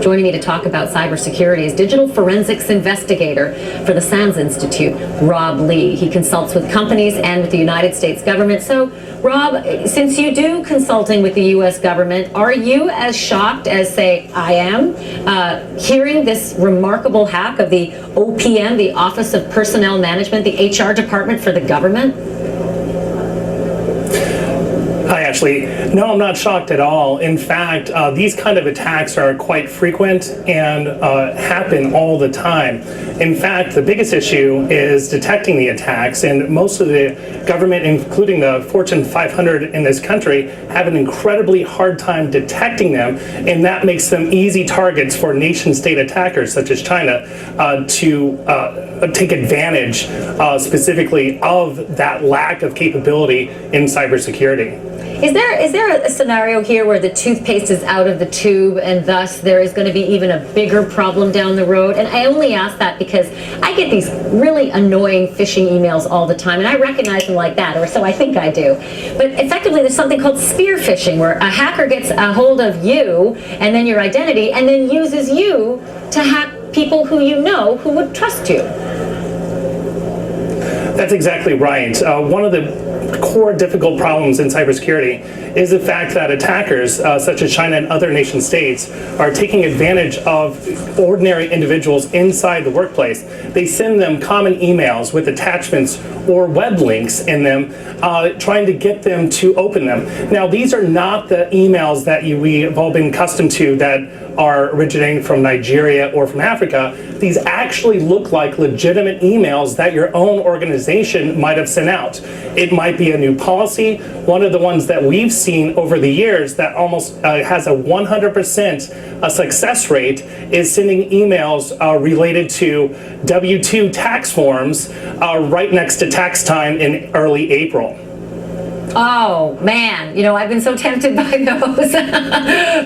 Joining me to talk about cybersecurity is digital forensics investigator for the SANS Institute, Rob Lee. He consults with companies and with the United States government. So, Rob, since you do consulting with the U.S. government, are you as shocked as, say, I am, hearing this remarkable hack of the OPM, the Office of Personnel Management, the HR department for the government? Hi, Ashley. No, I'm not shocked at all. In fact, these kind of attacks are quite frequent and happen all the time. In fact, the biggest issue is detecting the attacks, and most of the government, including the Fortune 500 in this country, have an incredibly hard time detecting them, and that makes them easy targets for nation-state attackers such as China to take advantage specifically of that lack of capability in cybersecurity. Is there a scenario here where the toothpaste is out of the tube and thus there is going to be even a bigger problem down the road? And I only ask that because I get these really annoying phishing emails all the time, and I recognize them like that, or so I think I do. But effectively, there's something called spear phishing, where a hacker gets a hold of you and then your identity and then uses you to hack people who you know who would trust you. That's exactly right. One of the core difficult problems in cybersecurity is the fact that attackers such as China and other nation states are taking advantage of ordinary individuals inside the workplace. They send them common emails with attachments or web links in them, trying to get them to open them. Now, these are not the emails that we have all been accustomed to that are originating from Nigeria or from Africa. These actually look like legitimate emails that your own organization might have sent out. It might be a new policy. One of the ones that we've seen over the years that almost has a 100% success rate is sending emails related to W-2 tax forms right next to tax time in early April. Oh, man, you know, I've been so tempted by those,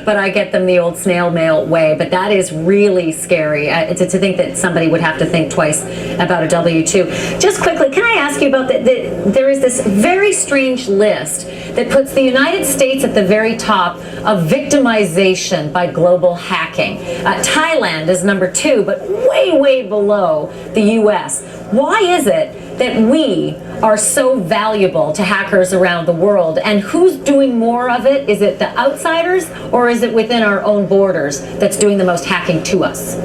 but I get them the old snail mail way. But that is really scary to think that somebody would have to think twice about a W-2. Just quickly, can I ask you about there is this very strange list that puts the United States at the very top of victimization by global hacking. Thailand is number 2, but way, way below the U.S. Why is it that we are so valuable to hackers around the world, and who's doing more of it? Is it the outsiders, or is it within our own borders that's doing the most hacking to us?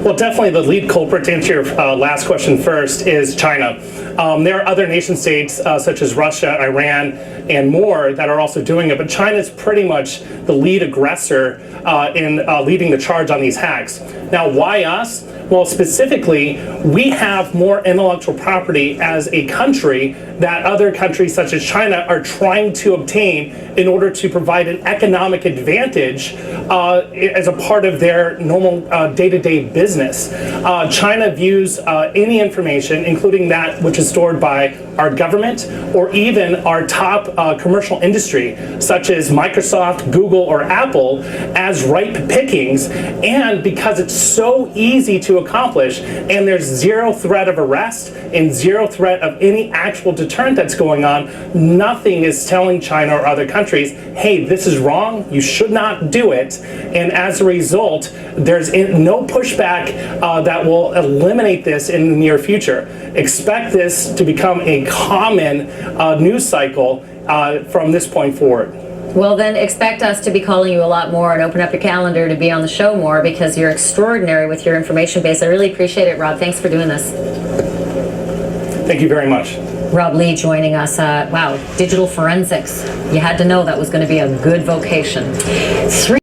Well, definitely the lead culprit, to answer your last question first, is China. There are other nation states such as Russia, Iran, and more that are also doing it, but China is pretty much the lead aggressor in leading the charge on these hacks. Now, why us? Well, specifically, we have more intellectual property as a country that other countries such as China are trying to obtain in order to provide an economic advantage as a part of their normal day-to-day business. China views any information, including that which is stored by our government or even our top commercial industry, such as Microsoft, Google, or Apple, as ripe pickings. And because it's so easy to accomplish, and there's zero threat of arrest and zero threat of any actual deterrent that's going on, nothing is telling China or other countries, hey, this is wrong, you should not do it. And as a result, there's no pushback that will eliminate this in the near future. Expect this to become a common news cycle from this point forward. Well, then expect us to be calling you a lot more and open up your calendar to be on the show more, because you're extraordinary with your information base. I really appreciate it, Rob. Thanks for doing this. Thank you very much. Rob Lee joining us. Wow, digital forensics. You had to know that was going to be a good vocation.